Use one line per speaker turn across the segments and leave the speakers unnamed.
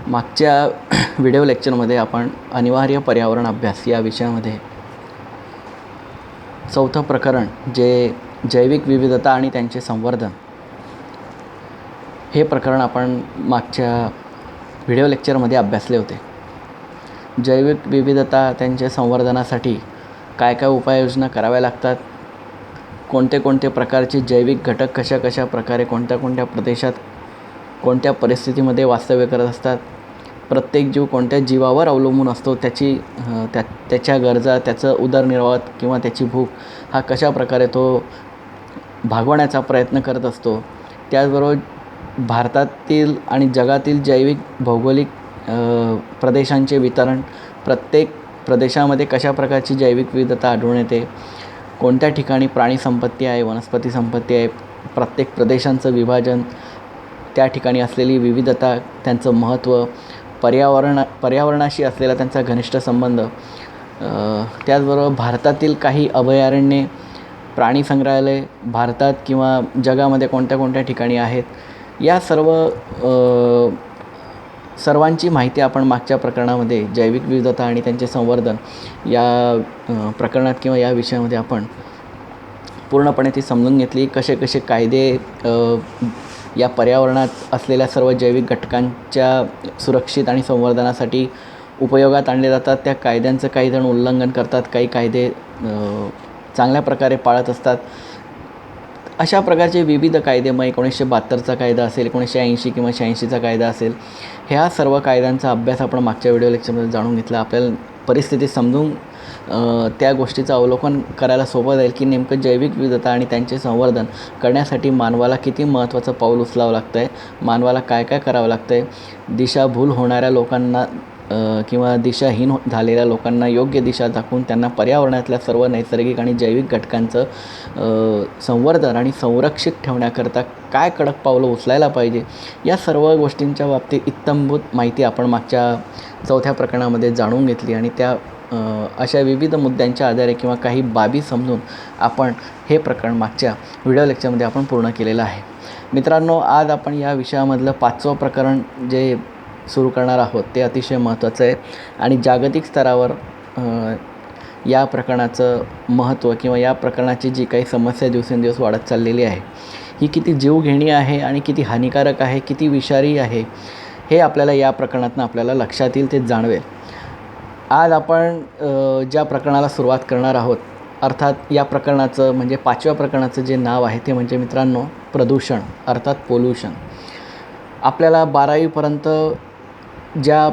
मागच्या व्हिडिओ लेक्चरमध्ये आपण अनिवार्य पर्यावरण अभ्यास या विषयामध्ये चौथं प्रकरण जे जैविक विविधता आणि त्यांचे संवर्धन हे प्रकरण आपण मागच्या व्हिडिओ लेक्चरमध्ये अभ्यासले होते. जैविक विविधता त्यांचे संवर्धनासाठी काय काय उपाययोजना कराव्या लागतात, कोणते कोणते प्रकारचे जैविक घटक कशा प्रकारे कोणत्या कोणत्या प्रदेशात कोणत्या परिस्थितीमध्ये वास्तव्य करत असतात, प्रत्येक जीव कोणत्या जीवावर अवलंबून असतो, त्याच्या गरजा, त्याचं उदरनिर्वाह किंवा त्याची भूक हा कशा प्रकारे तो भागवण्याचा प्रयत्न करत असतो. त्याचबरोबर भारतातील आणि जगातील जैविक भौगोलिक प्रदेशांचे वितरण, प्रत्येक प्रदेशामध्ये कशा प्रकारची जैविक विविधता आढळून येते, कोणत्या ठिकाणी प्राणी संपत्ती आहे, वनस्पती संपत्ती आहे, प्रत्येक प्रदेशांचं विभाजन, त्या ठिकाणी असलेली विविधता, त्यांचं महत्त्व, पर्यावरणाशी असलेला त्यांचा घनिष्ठ संबंध, त्याचबरोबर भारतातील काही अभयारण्ये, प्राणी संग्रहालय भारतात किंवा जगामध्ये कोणत्या कोणत्या ठिकाणी आहेत, या सर्वांची माहिती आपण मागच्या प्रकरणामध्ये जैविक विविधता आणि त्यांचे संवर्धन या प्रकरणात किंवा या विषयामध्ये आपण पूर्णपणे ती समजून घेतली. कसे कसे कायदे या पर्यावरणात असलेल्या सर्व जैविक घटकांच्या सुरक्षित आणि संवर्धनासाठी उपयोगात आणले जातात. त्या कायद्यांचं काही जण उल्लंघन करतात, काही कायदे चांगल्या प्रकारे पाळत असतात. अशा प्रकारचे विविध कायदे, मग 1972चा कायदा असेल, 1980 किंवा 86चा कायदा असेल, ह्या सर्व कायद्यांचा अभ्यास आपण मागच्या व्हिडिओ लेक्चरमध्ये जाणून घेतला. आपल्याला परिस्थिती समजून त्या गोष्टीचं अवलोकन करायला सोपं जाईल की नेमकं जैविक विविधता आणि त्यांचे संवर्धन करण्यासाठी मानवाला किती महत्त्वाचं पाऊल उचलावं लागतं आहे, मानवाला काय काय करावं लागतं आहे, दिशाभूल होणाऱ्या लोकांना किंवा दिशाहीन झालेल्या लोकांना योग्य दिशा दाखवून त्यांना पर्यावरणातल्या सर्व नैसर्गिक आणि जैविक घटकांचं संवर्धन आणि संरक्षित ठेवण्याकरता काय कडक पावलं उचलायला पाहिजे, या सर्व गोष्टींच्या बाबतीत इत्थंभूत माहिती आपण मागच्या चौथ्या प्रकरणामध्ये जाणून घेतली. आणि त्या अशा विविध मुद्द्यांच्या आधारे किंवा काही बाबी समजून आपण हे प्रकरण मागच्या व्हिडिओ लेक्चरमध्ये आपण पूर्ण केलेलं आहे. मित्रांनो, आज आपण या विषयामधलं 5वं प्रकरण जे सुरू करणार आहोत ते अतिशय महत्त्वाचं आहे आणि जागतिक स्तरावर या प्रकरणाचं महत्त्व किंवा या प्रकरणाची जी काही समस्या दिवसेंदिवस वाढत चाललेली आहे, ही किती जीवघेणी आहे आणि किती हानिकारक आहे, किती विषारी आहे, हे आपल्याला या प्रकरणातून आपल्याला लक्षात येईल, ते जाणवेल. आज आपण ज्या प्रकरणाला सुरुवात करणार आहोत, अर्थात या प्रकरणाचं म्हणजे 5व्या प्रकरणाचं जे नाव आहे ते म्हणजे मित्रांनो प्रदूषण, अर्थात पोल्युशन. आपल्याला 12वीपर्यंत ज्या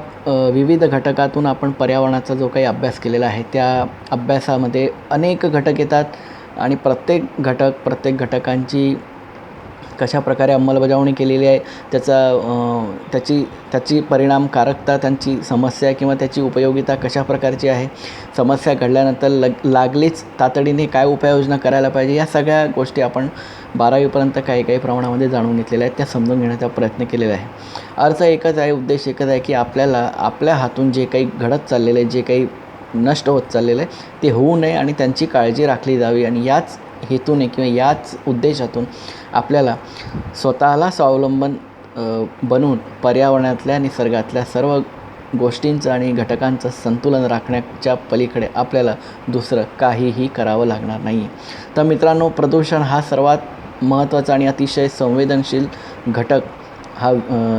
विविध घटकातून आपण पर्यावरणाचा जो काही अभ्यास केलेला आहे, त्या अभ्यासामध्ये अनेक घटक येतात आणि प्रत्येक घटकांची कशा प्रकारे अंमलबजावणी केलेली आहे, त्याची परिणामकारकता, त्यांची समस्या किंवा त्याची उपयोगिता कशा प्रकारची आहे, समस्या घडल्यानंतर लागलीच तातडीने काय उपाययोजना करायला पाहिजे, या सगळ्या गोष्टी आपण 12वीपर्यंत काही प्रमाणामध्ये जाणून घेतलेल्या आहेत, त्या समजून घेण्याचा प्रयत्न केलेला आहे. अर्थ एकच आहे, उद्देश एकच आहे की आपल्याला आपल्या हातून जे काही घडत चाललेलं आहे, जे काही नष्ट होत चाललेलं आहे ते होऊ नये आणि त्यांची काळजी राखली जावी. आणि याच हेतूने किंवा याच उद्देशातून आपल्याला स्वतःला स्वावलंबन बनवून पर्यावरणातल्या निसर्गातल्या सर्व गोष्टींचं आणि घटकांचं संतुलन राखण्याच्या पलीकडे आपल्याला दुसरं काहीही करावं लागणार नाही. तर मित्रांनो, प्रदूषण हा सर्वात महत्त्वाचा आणि अतिशय संवेदनशील घटक हा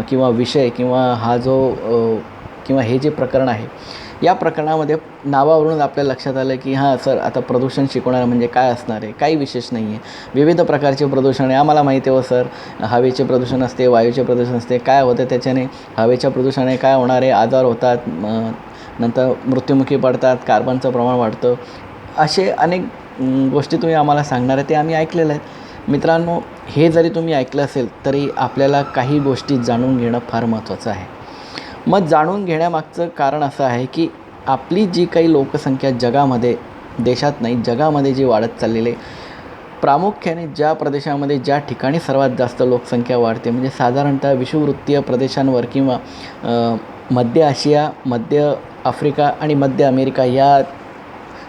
किंवा विषय किंवा किंवा हे जे प्रकरण आहे, या प्रकरणामध्ये नावावरून आपल्या लक्षात आलं की हां सर, आता प्रदूषण शिकवणार म्हणजे काय असणार आहे, काही विशेष नाही आहे, विविध प्रकारचे प्रदूषण आहे, आम्हाला माहिती आहे. सर, हवेचे प्रदूषण असते, वायूचे प्रदूषण असते, काय होतं त्याच्याने, हवेच्या प्रदूषणाने काय होणार आहे, आजार होतात, नंतर मृत्युमुखी पडतात, कार्बनचं प्रमाण वाढतं, असे अनेक गोष्टी तुम्ही आम्हाला सांगणार आहे, ते आम्ही ऐकलेलं आहे. मित्रांनो, हे जरी तुम्ही ऐकलं असेल तरी आपल्याला काही गोष्टी जाणून घेणं फार महत्त्वाचं आहे. मग जाणून घेण्यामागचं कारण असं आहे की आपली जी काही लोकसंख्या जगामध्ये, देशात नाही जगामध्ये जी वाढत चाललेली आहे, प्रामुख्याने ज्या प्रदेशामध्ये ज्या ठिकाणी सर्वात जास्त लोकसंख्या वाढते, म्हणजे साधारणतः विषुववृत्तीय प्रदेशांवर किंवा मध्य आशिया, मध्य आफ्रिका आणि मध्य अमेरिका या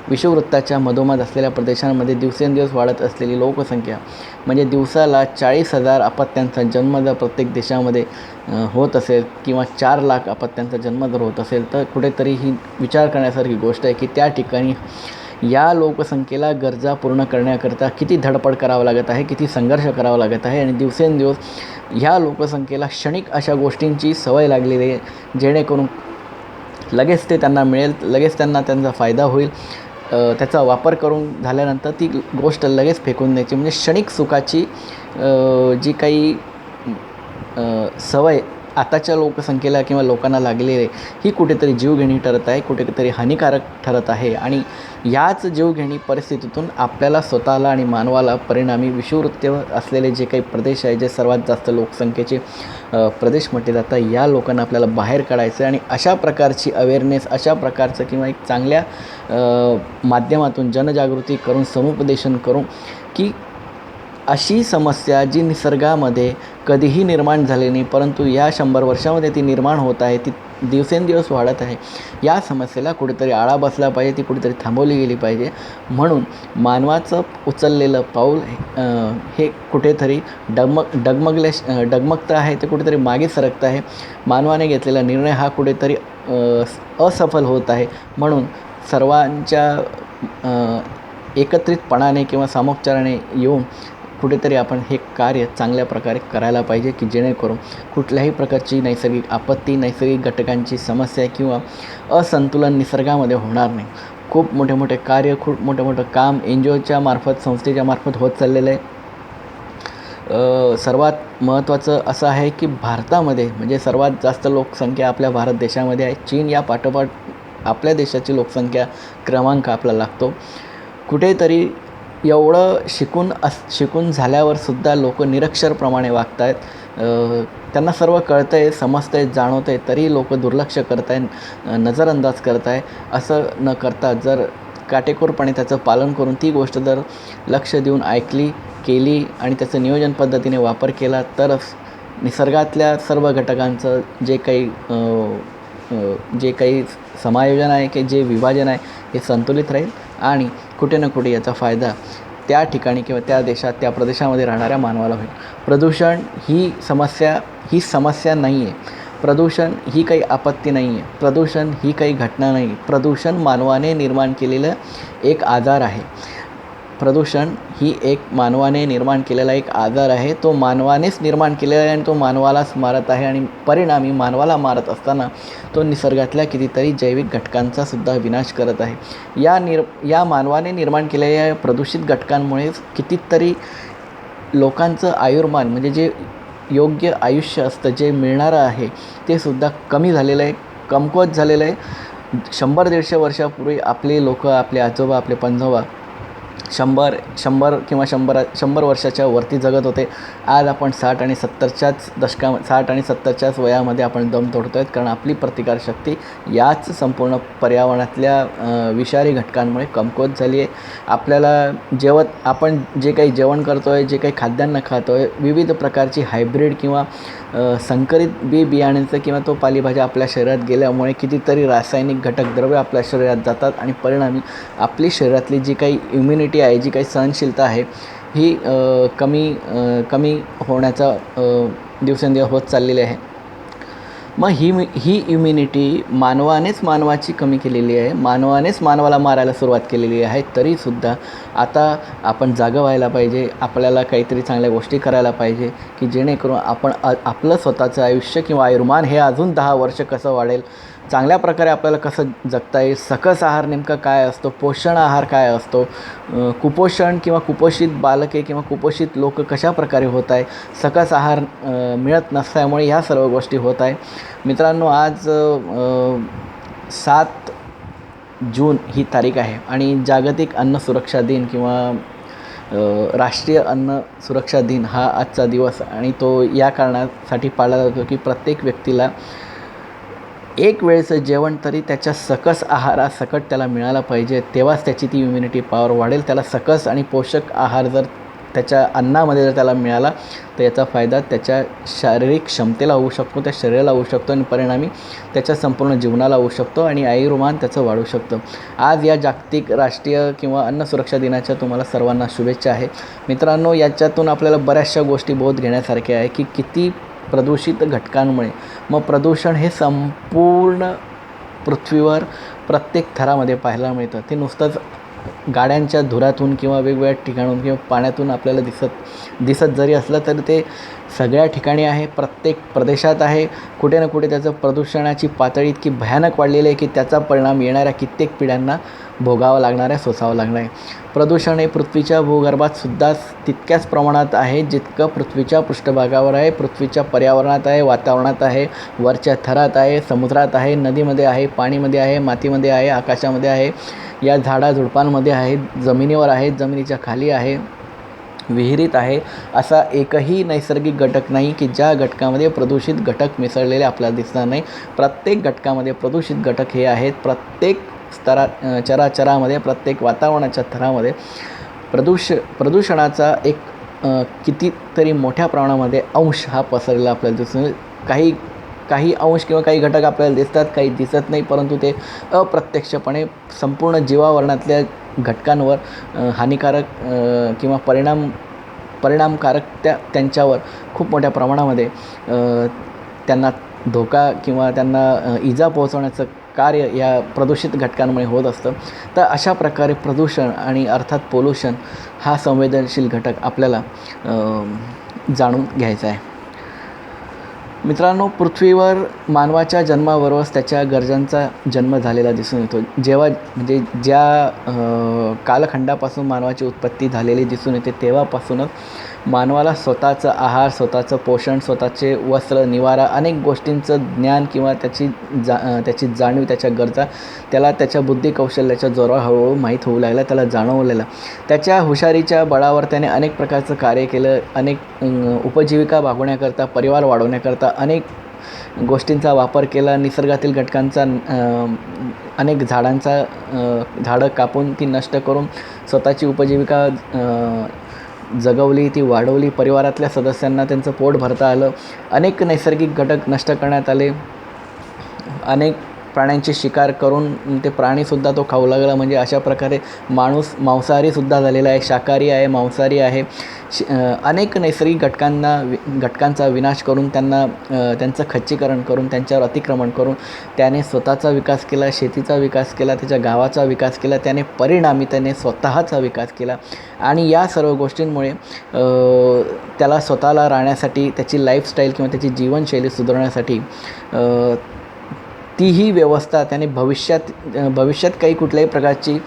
विषुववृत्ताच्या मधोमध असलेल्या प्रदेशांमध्ये दिवसेंदिवस वाढत असलेली लोकसंख्या म्हणजे दिवसाला 40,000 अपत्यांचा जन्म जर प्रत्येक देशामध्ये होत असेल किंवा 4,00,000 अपत्यांचा जन्म जर होत असेल तर कुठेतरी ही विचार करण्यासारखी गोष्ट आहे की त्या ठिकाणी या लोकसंख्येला गरजा पूर्ण करण्याकरता किती धडपड करावं लागत आहे, किती संघर्ष करावा लागत आहे. आणि दिवसेंदिवस ह्या लोकसंख्येला क्षणिक अशा गोष्टींची सवय लागलेली आहे जेणेकरून लगेच ते त्यांना मिळेल, लगेच त्यांना त्यांचा फायदा होईल. त्याचा वापर करून झाल्यानंतर ती गोष्ट लगेच फेकून द्यायची. म्हणजे क्षणिक सुखाची जी काही सवय आताच्या लोकसंख्येला किंवा लोकांना लागलेली आहे ही कुठेतरी जीवघेणी ठरत आहे, कुठेतरी हानिकारक ठरत आहे. आणि याच जीवघेणी परिस्थितीतून आपल्याला स्वतःला आणि मानवाला परिणामी विषुववृत्तीवर असलेले जे काही प्रदेश आहे, जे सर्वात जास्त लोकसंख्येचे प्रदेश म्हटले जातात, या लोकांना आपल्याला बाहेर काढायचं आहे. आणि अशा प्रकारची अवेअरनेस, अशा प्रकारचं किंवा एक चांगल्या माध्यमातून जनजागृती करून, समुपदेशन करून की अशी समस्या जी निसर्गामध्ये कधीही निर्माण झाली नाही परंतु या 100 वर्षामध्ये ती निर्माण होत आहे, ती दिवसेंदिवस वाढत आहे, या समस्येला कुठेतरी आळा बसला पाहिजे, ती कुठेतरी थांबवली गेली पाहिजे. म्हणून मानवाचं उचललेलं पाऊल हे कुठेतरी डगमगतं आहे, ते कुठेतरी मागे सरकतं आहे. मानवाने घेतलेला निर्णय हा कुठेतरी असफल होत आहे. म्हणून सर्वांच्या एकत्रितपणाने किंवा सामोपचाराने येऊन कुठेतरी आपण हे कार्य चांगल्या प्रकारे करायला पाहिजे की जेणेकरून कुठल्याही प्रकारची नैसर्गिक आपत्ती, नैसर्गिक घटकांची समस्या किंवा असंतुलन निसर्गामध्ये होणार नाही. खूप मोठे मोठे कार्य, खूप मोठं काम NGOच्या मार्फत, संस्थेच्या मार्फत होत चाललेलं आहे. सर्वात महत्त्वाचं असं आहे की भारतामध्ये म्हणजे सर्वात जास्त लोकसंख्या आपल्या भारत देशामध्ये आहे. चीन या पाठोपाठ आपल्या देशाची लोकसंख्या क्रमांक आपला लागतो. कुठेतरी एवढं शिकून झाल्यावरसुद्धा लोक निरक्षरप्रमाणे वागत आहेत. त्यांना सर्व कळतं आहे, समजतं आहे, जाणवतं आहे, तरी लोक दुर्लक्ष करत आहे, नजरअंदाज करत आहे. असं न करता जर काटेकोरपणे त्याचं पालन करून ती गोष्ट जर लक्ष देऊन ऐकली, केली आणि त्याचं नियोजन पद्धतीने वापर केला तरच निसर्गातल्या सर्व घटकांचं जे काही समायोजन आहे की जे विभाजन आहे हे संतुलित राहील आणि कुठे ना कुठे याचा फायदा त्या ठिकाणी किंवा त्या देशात, त्या प्रदेशामध्ये राहणाऱ्या मानवाला होईल. प्रदूषण ही समस्या नाही आहे. प्रदूषण ही काही आपत्ती नाही आहे. प्रदूषण ही काही घटना नाही. प्रदूषण मानवाने निर्माण केलेलं एक आजार आहे. प्रदूषण ही एक मानवाने निर्माण केलेला एक आजार आहे. तो मानवानेच निर्माण केलेला आहे आणि तो मानवालाच मारत आहे. आणि परिणामी मानवाला मारत असताना तो निसर्गातल्या कितीतरी जैविक घटकांचा सुद्धा विनाश करत आहे. या मानवाने निर्माण केलेल्या प्रदूषित घटकांमुळेच कितीतरी लोकांचं आयुर्मान म्हणजे जे योग्य आयुष्य असतं, जे मिळणारं आहे ते सुद्धा कमी झालेलं आहे, कमकुवत झालेलं आहे. 100-150 वर्षापूर्वी आपले लोक, आपले आजोबा, आपले पणजोबा 100 वर्षाच्या वरती जगत होते. आज आपण 60 आणि 70च्याच वयामध्ये आपण दम तोडतो आहेत, कारण आपली प्रतिकारशक्ती याच संपूर्ण पर्यावरणातल्या विषारी घटकांमुळे कमकुवत झाली आहे. आपण जे काही जेवण करतो आहे, जे काही खाद्यान्न खातो आहे, विविध प्रकारची हायब्रिड किंवा संकरित बियाण्यांचं किंवा तो पालेभाज्या आपल्या शरीरात गेल्यामुळे कितीतरी रासायनिक घटक द्रव्य आपल्या शरीरात जातात आणि परिणामी आपली शरीरातली जी काही इम्युनिटी आहे, जी काही सहनशीलता आहे ही कमी होण्याचा दिवसेंदिवस होत चाललेली आहे. मग ही इम्युनिटी मानवाची कमी केलेली आहे. मानवानेच मानवाला मारायला सुरुवात केलेली आहे. तरीसुद्धा आता आपण जागं व्हायला पाहिजे. आपल्याला काहीतरी चांगल्या गोष्टी करायला पाहिजे की जेणेकरून आपण आपलं स्वतःचं आयुष्य किंवा आयुर्मान हे अजून 10 वर्ष कसं वाढेल, चांगल्या प्रकारे आपल्याला कसं जगता येईल, सकस आहार नेमका काय असतो, पोषण आहार काय असतो, कुपोषण किंवा कुपोषित बालके किंवा कुपोषित लोक कशा प्रकारे होत आहे, सकस आहार मिळत नसल्यामुळे ह्या सर्व गोष्टी होत आहे. मित्रांनो, आज 7 जून ही तारीख आहे आणि जागतिक अन्न सुरक्षा दिन किंवा राष्ट्रीय अन्न सुरक्षा दिन हा आजचा दिवस आणि तो या कारणासाठी पाळला जातो की प्रत्येक व्यक्तीला एक वेळचं जेवण तरी त्याच्या सकस आहारासकट त्याला मिळाला पाहिजे, तेव्हाच त्याची ती इम्युनिटी पॉवर वाढेल. त्याला सकस आणि पोषक आहार जर त्याच्या अन्नामध्ये जर त्याला मिळाला तर याचा फायदा त्याच्या शारीरिक क्षमतेला होऊ शकतो, त्या शरीराला होऊ शकतो आणि परिणामी त्याच्या संपूर्ण जीवनाला होऊ शकतो आणि आयुर्मान त्याचं वाढू शकतं. आज या जागतिक राष्ट्रीय किंवा अन्न सुरक्षा दिनाच्या तुम्हाला सर्वांना शुभेच्छा आहे. मित्रांनो, याच्यातून आपल्याला बऱ्याचशा गोष्टी बोध घेण्यासारख्या आहे की किती प्रदूषित घटकांमुळे, मग प्रदूषण हे संपूर्ण पृथ्वीवर प्रत्येक थरामध्ये पाहायला मिळतं. ते नुसतंच गाड्यांच्या धुरातून किंवा वेगवेगळ्या ठिकाणून किंवा पाण्यातून आपल्याला दिसत जरी असलं तरी ते सगळ्या ठिकाणी आहे, प्रत्येक प्रदेशात आहे. कुठे ना कुठे त्याचं प्रदूषणाची पातळी इतकी भयानक वाढलेली आहे की त्याचा परिणाम येणाऱ्या कित्येक पिढ्यांना भोगावा लागणार आहे, सोसावं लागणार आहे. प्रदूषण हे पृथ्वीच्या भूगर्भात सुद्धा तितक्याच प्रमाणात आहे जितकं पृथ्वीच्या पृष्ठभागावर आहे, पृथ्वीच्या पर्यावरणात आहे, वातावरणात आहे, वरच्या थरात आहे, समुद्रात आहे, नदीमध्ये आहे, पाणीमध्ये आहे, मातीमध्ये आहे, आकाशामध्ये आहे, या झाडाझुडपांमध्ये आहे, जमिनीवर आहे, जमिनीच्या खाली आहे, विहिरीत आहे. असा एकही नैसर्गिक घटक नाही की ज्या घटकामध्ये प्रदूषित घटक मिसळलेले आपल्याला दिसणार नाही. प्रत्येक घटकामध्ये प्रदूषित घटक हे आहेत. प्रत्येक चराचरामध्ये, प्रत्येक वातावरणाच्या थरामध्ये प्रदूषणाचा एक कितीतरी मोठ्या प्रमाणामध्ये अंश हा पसरलेला आपल्याला दिसून येईल. काही अंश किंवा काही घटक आपल्याला दिसतात, काही दिसत नाही, परंतु ते अप्रत्यक्षपणे संपूर्ण जीवावरणातल्या घटकांवर हानिकारक किंवा परिणामकारक त्यांच्यावर खूप मोठ्या प्रमाणामध्ये त्यांना धोका किंवा त्यांना इजा पोहोचवण्याचं कार्य या प्रदूषित घटकांमुळे होत असतं. तर अशा प्रकारे प्रदूषण आणि अर्थात पोल्युशन हा संवेदनशील घटक आपल्याला जाणून घ्यायचा आहे. मित्रांनो, पृथ्वीवर मानवाच्या जन्माबरोबरच त्याच्या गरजांचा जन्म झालेला दिसून येतो. म्हणजे ज्या कालखंडापासून मानवाची उत्पत्ती झालेली दिसून येते तेव्हापासूनच मानवाला स्वतःचं आहार, स्वतःचं पोषण, स्वतःचे वस्त्र, निवारा, अनेक गोष्टींचं ज्ञान किंवा त्याची जाणीव, त्याच्या गरजा त्याला त्याच्या बुद्धी कौशल्याच्या जोरावर हळूहळू माहीत होऊ लागला, त्याला जाणवलेलं. त्याच्या हुशारीच्या बळावर त्याने अनेक प्रकारचं कार्य केलं. अनेक उपजीविका भागवण्याकरता, परिवार वाढवण्याकरता अनेक गोष्टींचा वापर केला. निसर्गातील घटकांचा, अनेक झाडं कापून ती नष्ट करून स्वतःची उपजीविका जगवली, ती वाढवली. परिवारातल्या सदस्यांना त्यांचं पोट भरता आलं. अनेक नैसर्गिक घटक नष्ट करण्यात आले. अनेक प्राण्यांची शिकार करून ते प्राणीसुद्धा तो खाऊ लागला. म्हणजे अशा प्रकारे माणूस मांसाहारीसुद्धा झालेला आहे, शाकाहारी आहे, मांसाहारी आहे. अनेक नैसर्गिक घटकांचा विनाश करून त्यांचं खच्चीकरण करून, त्यांच्यावर अतिक्रमण करून त्याने स्वतःचा विकास केला, शेतीचा विकास केला, त्याच्या गावाचा विकास केला. परिणामी त्याने स्वतःचा विकास केला आणि या सर्व गोष्टींमुळे त्याला स्वतःला राहण्यासाठी, त्याची लाईफस्टाईल किंवा त्याची जीवनशैली सुधारण्यासाठी तीही व्यवस्था त्याने भविष्यात काही कुठल्याही प्रकारची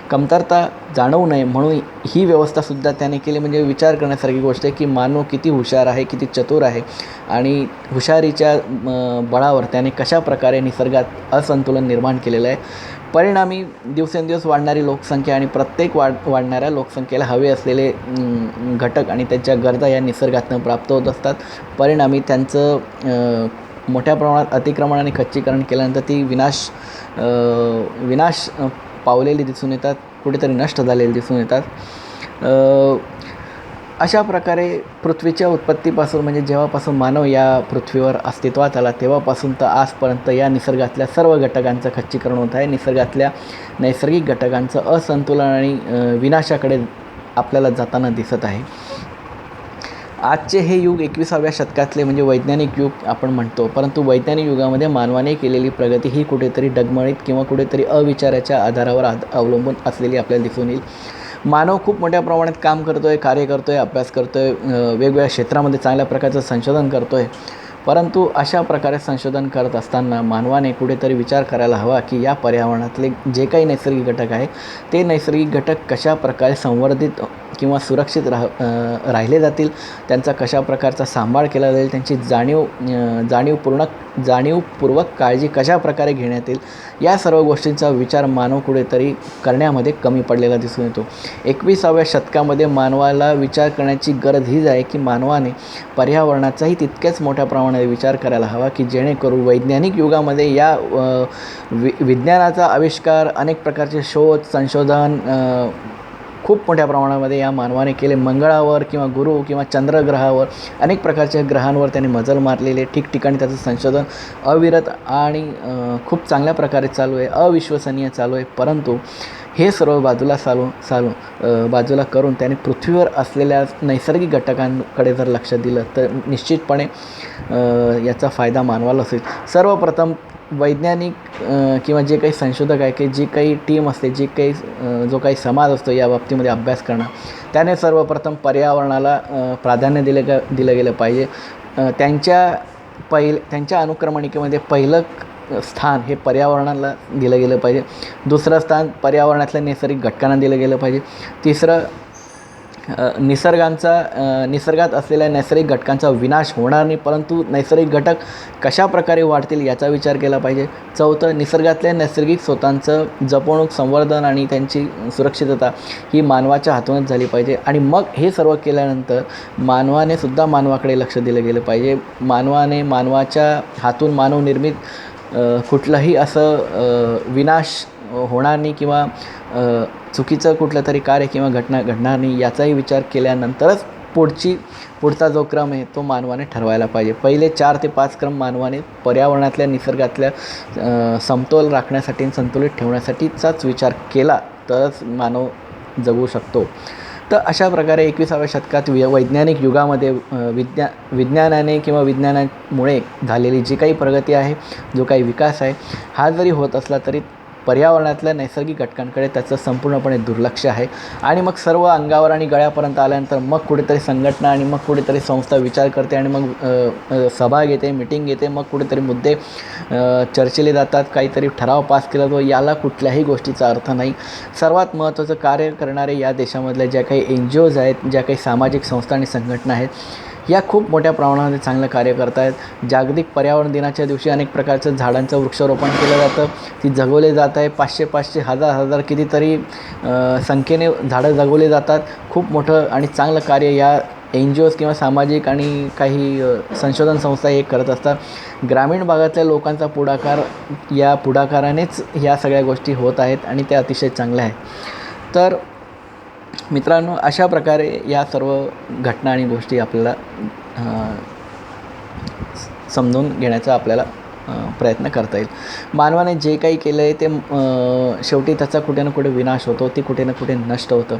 कमतरता जाणवू नये म्हणून ही व्यवस्थासुद्धा त्याने केली. म्हणजे विचार करण्यासारखी गोष्ट आहे की मानव किती हुशार आहे, किती चतुर आहे आणि हुशारीच्या बळावर त्याने कशा प्रकारे निसर्गात असंतुलन निर्माण केलेलं आहे. परिणामी दिवसेंदिवस वाढणारी लोकसंख्या आणि प्रत्येक वाढणाऱ्या लोकसंख्येला हवे असलेले घटक आणि त्यांच्या गरजा या निसर्गातून प्राप्त होत असतात. परिणामी त्यांचं मोठ्या प्रमाणात अतिक्रमण आणि खच्चीकरण केल्यानंतर ती विनाश पावलेली दिसून येतात, कुठेतरी नष्ट झालेली दिसून येतात. अशा प्रकारे पृथ्वीच्या उत्पत्तीपासून, म्हणजे जेव्हापासून मानव या पृथ्वीवर अस्तित्वात आला तेव्हापासून तर आजपर्यंत या निसर्गातल्या सर्व घटकांचं खच्चीकरण होत आहे. निसर्गातल्या नैसर्गिक घटकांचं असंतुलन आणि विनाशाकडे आपल्याला जाताना दिसत आहे. आजचे हे युग 21व्या शतकातले म्हणजे वैज्ञानिक युग आपण म्हणतो, परंतु वैज्ञानिक युगामध्ये मानवाने केलेली प्रगती ही कुठेतरी डगमळीत किंवा कुठेतरी अविचाराच्या आधारावर अवलंबून असलेली आपल्याला दिसून येईल. मानव खूप मोठ्या प्रमाणात काम करतो आहे, कार्य करतो आहे, अभ्यास करतो आहे, वेगवेगळ्या क्षेत्रामध्ये चांगल्या प्रकारचं संशोधन करतो आहे. परंतु अशा प्रकारे संशोधन करत असताना मानवाने कुठेतरी विचार करायला हवा की या पर्यावरणातले जे काही नैसर्गिक घटक आहे ते नैसर्गिक घटक कशा प्रकारे संवर्धित किंवा सुरक्षित राहिले जातील, त्यांचा कशा प्रकारचा सांभाळ केला जाईल, त्यांची जाणीवपूर्वक काळजी कशा प्रकारे घेण्यात येईल, या सर्व गोष्टींचा विचार मानव कुठेतरी करण्यामध्ये कमी पडलेला दिसून येतो. 21व्या शतकामध्ये मानवाला विचार करण्याची गरज हीच आहे की मानवाने पर्यावरणाचाही तितक्याच मोठ्या प्रमाणात विचार करायला हवा की जेणेकरून वैज्ञानिक युगामध्ये या विज्ञानाचा आविष्कार, अनेक प्रकारचे शोध, संशोधन, खूप मोठ्या प्रमाणामध्ये या मानवाने केले. मंगळावर किंवा गुरु किंवा चंद्रग्रहावर अनेक प्रकारच्या ग्रहांवर त्याने मजल मारलेले. ठिकठिकाणी त्याचं संशोधन अविरत आणि खूप चांगल्या प्रकारे चालू आहे, अविश्वसनीय चालू आहे. परंतु हे सर्व बाजूला करून त्याने पृथ्वीवर असलेल्या नैसर्गिक घटकांकडे जर लक्ष दिलं तर निश्चितपणे याचा फायदा मानवाला होईल. सर्वप्रथम वैज्ञानिक किंवा जे काही संशोधक आहे की जी काही टीम असते, जो काही समाज असतो या बाबतीमध्ये अभ्यास करणं, त्याने सर्वप्रथम पर्यावरणाला प्राधान्य दिलं गेलं पाहिजे. त्यांच्या अनुक्रमणिकेमध्ये पहिलं स्थान हे पर्यावरणाला दिलं गेलं पाहिजे. दुसरं स्थान पर्यावरणातल्या नैसर्गिक घटकांना दिलं गेलं पाहिजे. तिसरं निसर्गात असलेल्या नैसर्गिक घटकांचा विनाश होणार नाही, परंतु नैसर्गिक घटक कशा प्रकारे वाढतील याचा विचार केला पाहिजे. चौथं, निसर्गातल्या नैसर्गिक स्रोतांचं जपणूक, संवर्धन आणि त्यांची सुरक्षितता ही मानवाच्या हातूनच झाली पाहिजे. आणि मग हे सर्व केल्यानंतर मानवाने सुद्धा मानवाकडे लक्ष दिलं गेलं पाहिजे. मानवाच्या हातून मानवनिर्मित कुठलंही असं विनाश होणार नाही किंवा चुकीचं कुठलं तरी कार्य किंवा घटना घडणार नाही याचाही विचार केल्यानंतरच पुढचा जो क्रम आहे तो मानवाने ठरवायला पाहिजे. पहिले 4 ते 5 क्रम मानवाने पर्यावरणातल्या निसर्गातल्या समतोल राखण्यासाठी, संतुलित ठेवण्यासाठीचाच विचार केला तरच मानव जगू शकतो. तर अशा प्रकारे 21व्या शतकात वैज्ञानिक युगामध्ये विज्ञानाने किंवा विज्ञानामुळे झालेली जी काही प्रगती आहे, जो काही विकास आहे, हा जरी होत असला तरी पर्यावरणातल्या नैसर्गिक घटकांकडे त्याचं संपूर्णपणे दुर्लक्ष आहे. आणि मग सर्व अंगावर आणि गळ्यापर्यंत आल्यानंतर मग कुठेतरी संघटना आणि मग कुठेतरी संस्था विचार करते आणि मग सभा घेते, मिटिंग घेते, मग कुठेतरी मुद्दे चर्चेले जातात, काहीतरी ठराव पास केला जातो. याला कुठल्याही गोष्टीचा अर्थ नाही. सर्वात महत्त्वाचं कार्य करणारे या देशामधल्या ज्या काही NGOs आहेत, ज्या काही सामाजिक संस्था आणि संघटना आहेत, या खूप मोठ्या प्रमाणामध्ये चांगलं कार्य करत आहेत. जागतिक पर्यावरण दिनाच्या दिवशी अनेक प्रकारचं झाडांचं वृक्षारोपण केलं जातं, ती जगवले जात आहे. 500-500, 1000 कितीतरी संख्येने झाडं जगवले जातात. खूप मोठं आणि चांगलं कार्य या NGOs किंवा सामाजिक आणि काही संशोधन संस्था हे करत असतात. ग्रामीण भागातल्या लोकांचा या पुढाकारानेच ह्या सगळ्या गोष्टी होत आहेत आणि त्या अतिशय चांगल्या आहेत. तर मित्रांनो, अशा प्रकारे या सर्व घटना आणि गोष्टी आपल्याला समजून घेण्याचा आपल्याला प्रयत्न करता येईल. मानवाने जे काही केलं आहे ते शेवटी त्याचा कुठे ना कुठे विनाश होतो, ते कुठे ना कुठे नष्ट होतं.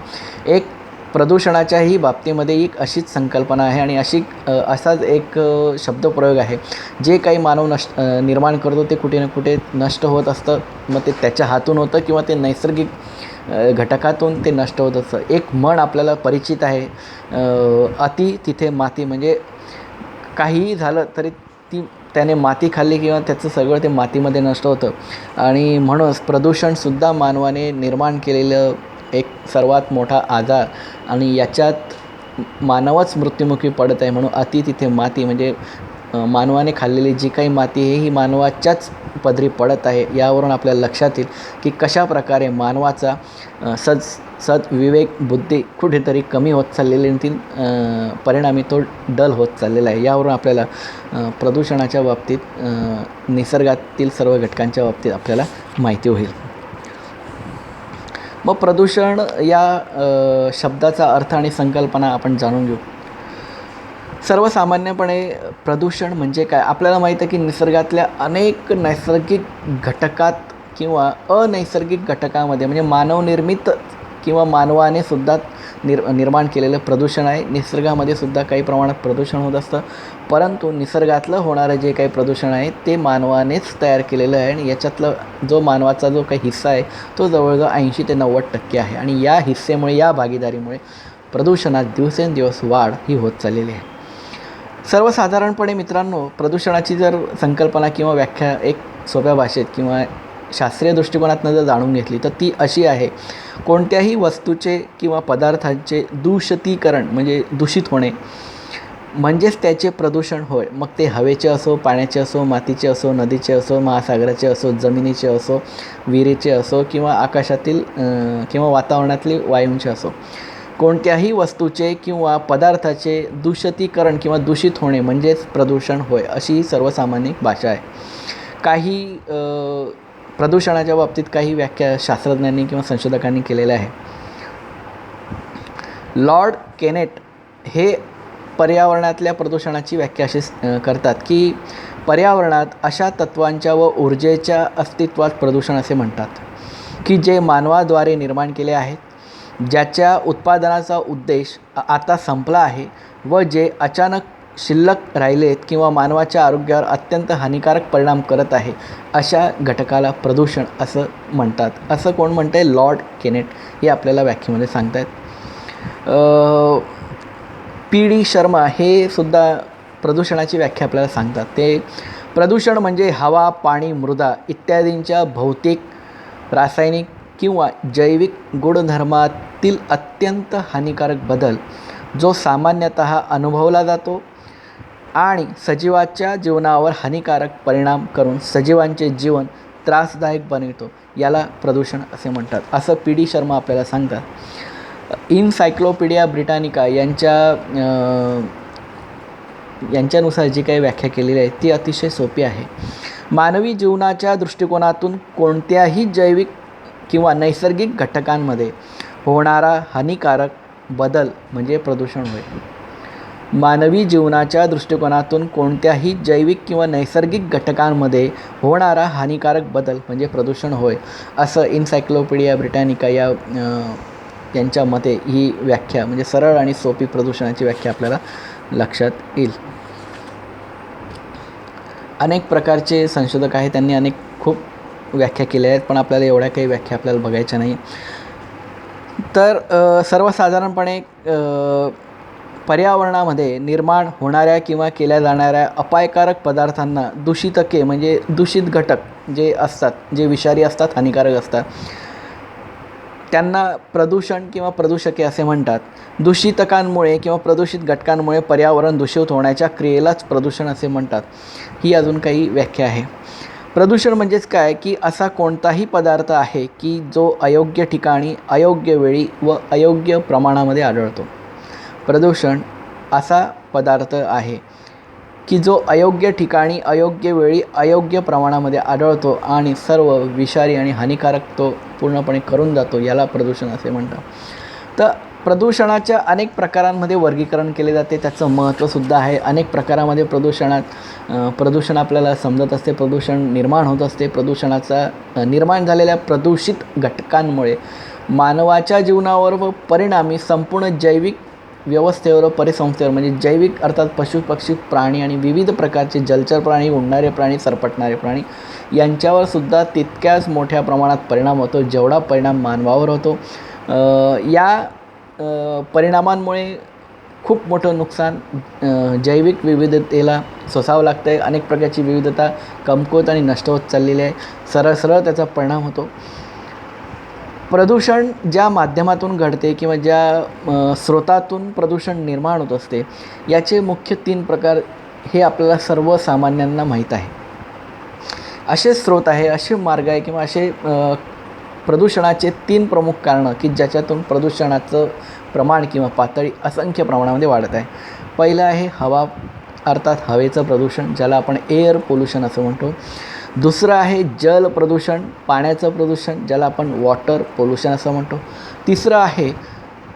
एक प्रदूषणाच्याही बाबतीमध्ये एक अशीच संकल्पना आहे आणि असाच एक शब्दप्रयोग आहे. जे काही मानव निर्माण करतो ते कुठे ना कुठे नष्ट होत असतं. मग ते त्याच्या हातून होतं किंवा ते नैसर्गिक घटकातून ते नष्ट होत असतं. एक म्हण आपल्याला परिचित आहे, अति तिथे माती. म्हणजे काहीही झालं तरी त्याने माती खाल्ली किंवा त्याचं सगळं ते मातीमध्ये नष्ट होतं. आणि म्हणूनच प्रदूषणसुद्धा मानवाने निर्माण केलेलं एक सर्वात मोठा आजार आणि याच्यात मानवच मृत्युमुखी पडत आहे. म्हणून अति तिथे माती म्हणजे मानवाने खाल्लेली जी काही माती आहे ही मानवाच्याच पदरी पडत आहे. यावरून आपल्याला लक्षात येईल की कशा प्रकारे मानवाचा विवेक बुद्धी कुठेतरी कमी होत चाललेली आणि परिणामी तो डल होत चाललेला आहे. यावरून आपल्याला प्रदूषणाच्या बाबतीत निसर्गातील सर्व घटकांच्या बाबतीत आपल्याला माहिती होईल. मग प्रदूषण या शब्दाचा अर्थ आणि संकल्पना आपण जाणून घेऊ. सर्वसामान्यपणे प्रदूषण म्हणजे काय? आपल्याला माहीत आहे की निसर्गातल्या अनेक नैसर्गिक घटकात किंवा अनैसर्गिक घटकामध्ये म्हणजे मानवनिर्मित किंवा मानवाने सुद्धा निर्माण केलेलं प्रदूषण आहे. निसर्गामध्ये सुद्धा काही प्रमाणात प्रदूषण होत असतं, परंतु निसर्गातलं होणारं जे काही प्रदूषण आहे ते मानवानेच तयार केलेलं आहे. आणि याच्यातलं जो मानवाचा जो काही हिस्सा आहे तो जवळजवळ 80 ते 90% आहे. आणि या हिस्सेमुळे, या भागीदारीमुळे प्रदूषणात दिवसेंदिवस वाढ ही होत चाललेली आहे. सर्वसाधारणपणे मित्रांनो, प्रदूषणाची जर संकल्पना किंवा व्याख्या एक सोप्या भाषेत किंवा शास्त्रीय दृष्टिकोनातून जर जाणून घेतली तर ती अशी आहे: कोणत्याही वस्तूचे किंवा पदार्थांचे दूषितीकरण म्हणजे दूषित होणे म्हणजेच त्याचे प्रदूषण होय. मग ते हवेचे असो, पाण्याचे असो, मातीचे असो, नदीचे असो, महासागराचे असो, जमिनीचे असो, विहिरीचे असो किंवा आकाशातील किंवा वातावरणातली वायूंचे असो. कोणत्याही वस्तूचे किंवा पदार्थाचे दूषितीकरण किंवा दूषित होणे म्हणजेच प्रदूषण होय, अशी ही सर्वसामान्य भाषा आहे. काही प्रदूषणाच्या बाबतीत काही व्याख्या शास्त्रज्ञांनी किंवा संशोधकांनी केलेल्या आहे. लॉर्ड केनेट हे पर्यावरणातल्या प्रदूषणाची व्याख्या अशी करतात की पर्यावरणात अशा तत्वांच्या व ऊर्जेच्या अस्तित्वात प्रदूषण असे म्हणतात की जे मानवाद्वारे निर्माण केले आहेत, ज्याच्या उत्पादनाचा उद्देश आता संपला आहे व जे अचानक शिल्लक राहिलेत किंवा मानवाच्या आरोग्यावर अत्यंत हानिकारक परिणाम करत आहे, अशा घटकाला प्रदूषण असं म्हणतात. असं कोण म्हणतं आहे? लॉर्ड केनेट हे आपल्याला व्याख्येमध्ये सांगत आहेत. पी.डी. शर्मा हे सुद्धा प्रदूषणाची व्याख्या आपल्याला सांगतात. ते प्रदूषण म्हणजे हवा, पाणी, मृदा इत्यादींच्या भौतिक, रासायनिक किंवा जैविक गुणधर्मातील अत्यंत हानिकारक बदल जो सामान्यतः अनुभवला जातो आणि सजीवाच्या जीवनावर हानिकारक परिणाम करून सजीवांचे जीवन त्रासदायक बनवितो, याला प्रदूषण असे म्हणतात, असं पी.डी. शर्मा आपल्याला सांगतात. इनसायक्लोपीडिया ब्रिटानिका यांच्यानुसार जी काही व्याख्या केलेली आहे ती अतिशय सोपी आहे. मानवी जीवनाच्या दृष्टिकोनातून कोणत्याही जैविक किंवा नैसर्गिक घटकांमध्ये होणारा हानिकारक बदल म्हणजे प्रदूषण होय. मानवी जीवनाच्या दृष्टिकोनातून कोणत्याही जैविक किंवा नैसर्गिक घटकांमध्ये होणारा हानिकारक बदल म्हणजे प्रदूषण होय, असं इनसायक्लोपीडिया ब्रिटानिका यांच्या मते ही व्याख्या म्हणजे सरळ आणि सोपी प्रदूषणाची व्याख्या आपल्याला लक्षात येईल. अनेक प्रकारचे संशोधक आहेत, त्यांनी अनेक खूप व्याख्या केल्या आहेत, पण आपल्याला एवढ्या काही व्याख्या आपल्याला बघायच्या नाही. तर सर्वसाधारणपणे पर्यावरणामध्ये निर्माण होणाऱ्या किंवा केल्या जाणाऱ्या अपायकारक पदार्थांना दूषितके म्हणजे दूषित घटक जे असतात, जे विषारी असतात, हानिकारक असतात, त्यांना प्रदूषण किंवा प्रदूषके असे म्हणतात. दूषितकांमुळे किंवा प्रदूषित घटकांमुळे पर्यावरण दूषित होण्याच्या क्रियेलाच प्रदूषण असे म्हणतात. ही अजून काही व्याख्या आहे. प्रदूषण म्हणजेच काय की असा कोणताही पदार्थ आहे की जो अयोग्य ठिकाणी, अयोग्य वेळी व अयोग्य प्रमाणामध्ये आढळतो. प्रदूषण असा पदार्थ आहे की जो अयोग्य ठिकाणी, अयोग्य वेळी, अयोग्य प्रमाणामध्ये आढळतो आणि सर्व विषारी आणि हानिकारक तो पूर्णपणे करून जातो, याला प्रदूषण असे म्हणतात. तर प्रदूषणाच्या अनेक प्रकारांमध्ये वर्गीकरण केले जाते, त्याचं महत्त्वसुद्धा आहे. अनेक प्रकारामध्ये प्रदूषण आपल्याला समजत असते, प्रदूषण निर्माण होत असते. प्रदूषणाचा निर्माण झालेल्या प्रदूषित घटकांमुळे मानवाच्या जीवनावर व परिणामी संपूर्ण जैविक व्यवस्थेवर व परिसंस्थेवर म्हणजे जैविक अर्थात पशु, पक्षी, प्राणी आणि विविध प्रकारचे जलचर प्राणी, उडणारे प्राणी, सरपटणारे प्राणी यांच्यावर सुद्धा तितक्याच मोठ्या प्रमाणात परिणाम होतो जेवढा परिणाम मानवावर होतो. या परिणामांमुळे खूप मोठं नुकसान जैविक विविधतेला सोसावं लागतं आहे. अनेक प्रकारची विविधता कमकुवत आणि नष्ट होत चाललेली आहे. सरळ त्याचा परिणाम होतो. प्रदूषण ज्या माध्यमातून घडते किंवा ज्या स्रोतातून प्रदूषण निर्माण होत असते, याचे मुख्य 3 प्रकार हे आपल्याला सर्वसामान्यांना माहीत आहे. असे स्रोत आहे, असे मार्ग आहे किंवा असे प्रदूषणाचे 3 प्रमुख कारणं की ज्याच्यातून प्रदूषणाचं प्रमाण किंवा पातळी असंख्य प्रमाणामध्ये वाढत आहे. पहिलं आहे हवा अर्थात हवेचं प्रदूषण, ज्याला आपण एअर पोल्युशन असं म्हणतो. दुसरं आहे जल प्रदूषण, पाण्याचं प्रदूषण, ज्याला आपण वॉटर पोल्युशन असं म्हणतो. तिसरं आहे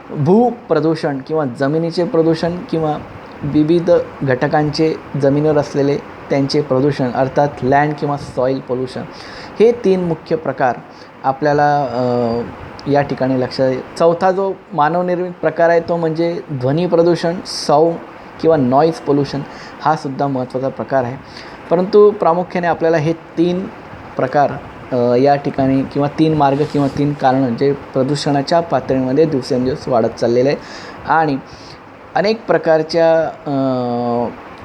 भूप्रदूषण किंवा जमिनीचे प्रदूषण किंवा विविध घटकांचे जमिनीवर असलेले त्यांचे प्रदूषण अर्थात लँड किंवा सॉईल पोल्युशन. हे 3 मुख्य प्रकार आपल्याला या ठिकाणी लक्षात येईल. चौथा जो मानवनिर्मित प्रकार आहे तो म्हणजे ध्वनी प्रदूषण, साऊंड किंवा नॉईज पोल्युशन. हा सुद्धा महत्त्वाचा प्रकार आहे. परंतु प्रामुख्याने आपल्याला हे 3 प्रकार या ठिकाणी किंवा 3 मार्ग किंवा 3 कारणं जे प्रदूषणाच्या पातळीमध्ये दिवसेंदिवस वाढत चाललेले आहे आणि अनेक प्रकारच्या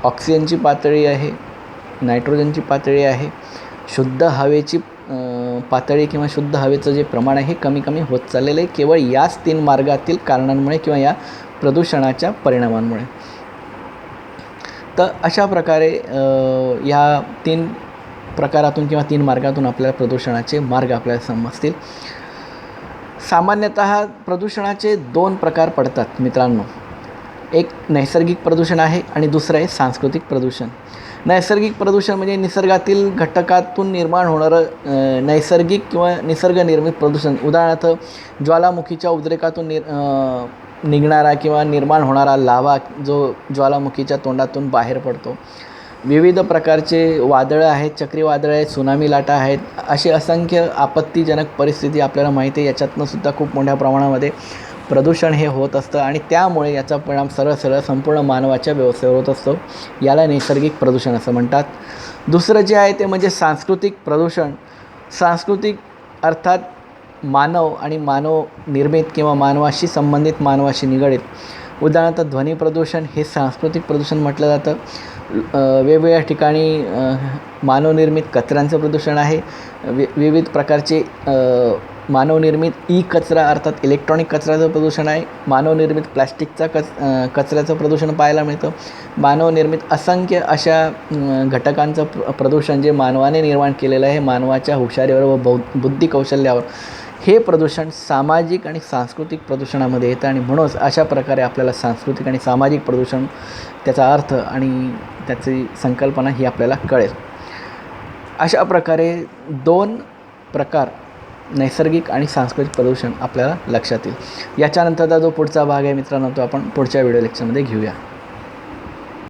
ऑक्सिजनची पातळी आहे, नायट्रोजनची पातळी आहे, शुद्ध हवेची पातळी किंवा शुद्ध हवेचं जे प्रमाण आहे हे कमी कमी होत चाललेलं आहे केवळ याच 3 मार्गातील कारणांमुळे किंवा या प्रदूषणाच्या परिणामांमुळे. तर अशा प्रकारे या 3 प्रकारातून किंवा 3 मार्गातून आपल्याला प्रदूषणाचे मार्ग आपल्याला समजतील. सामान्यतः प्रदूषणाचे 2 प्रकार पडतात मित्रांनो. एक नैसर्गिक प्रदूषण आहे आणि दुसरं आहे सांस्कृतिक प्रदूषण. नैसर्गिक प्रदूषण म्हणजे निसर्गातील घटकातून निर्माण होणारं नैसर्गिक किंवा निसर्गनिर्मित प्रदूषण. उदाहरणार्थ ज्वालामुखीच्या उद्रेकातून निघणारा किंवा निर्माण होणारा लावा जो ज्वालामुखीच्या तोंडातून बाहेर पडतो, विविध प्रकारचे वादळं आहेत, चक्रीवादळं आहेत, सुनामी लाटा आहेत, असे असंख्य आपत्तीजनक परिस्थिती आपल्याला माहिती आहे. याच्यातनं सुद्धा खूप मोठ्या प्रमाणामध्ये प्रदूषण हे होत असतं आणि त्यामुळे याचा परिणाम सरळ संपूर्ण मानवाच्या व्यवस्थेवर होत असतो. याला नैसर्गिक प्रदूषण असं म्हणतात. दुसरं जे आहे ते म्हणजे सांस्कृतिक प्रदूषण. सांस्कृतिक अर्थात मानव आणि मानव निर्मित किंवा मानवाशी संबंधित, मानवाशी निगडीत. उदाहरणार्थ ध्वनी प्रदूषण हे सांस्कृतिक प्रदूषण म्हटलं जातं. वेगवेगळ्या ठिकाणी मानवनिर्मित कचऱ्यांचं प्रदूषण आहे. विविध प्रकारचे मानवनिर्मित कचरा अर्थात इलेक्ट्रॉनिक कचऱ्याचं प्रदूषण आहे. मानवनिर्मित प्लॅस्टिकचा कचऱ्याचं प्रदूषण पाहायला मिळतं. मानवनिर्मित असंख्य अशा घटकांचं प्रदूषण जे मानवाने निर्माण केलेलं आहे, मानवाच्या हुशारीवर व बुद्धी कौशल्यावर, हे प्रदूषण सामाजिक आणि सांस्कृतिक प्रदूषणामध्ये येतं. आणि म्हणूनच अशा प्रकारे आपल्याला सांस्कृतिक आणि सामाजिक प्रदूषण, त्याचा अर्थ आणि त्याची संकल्पना ही आपल्याला कळेल. अशा प्रकारे 2 प्रकार, नैसर्गिक आणि सांस्कृतिक प्रदूषण, आपल्याला लक्षात येईल. याच्यानंतरचा जो पुढचा भाग आहे मित्रांनो, तो आपण पुढच्या व्हिडिओ लेक्चरमध्ये घेऊया.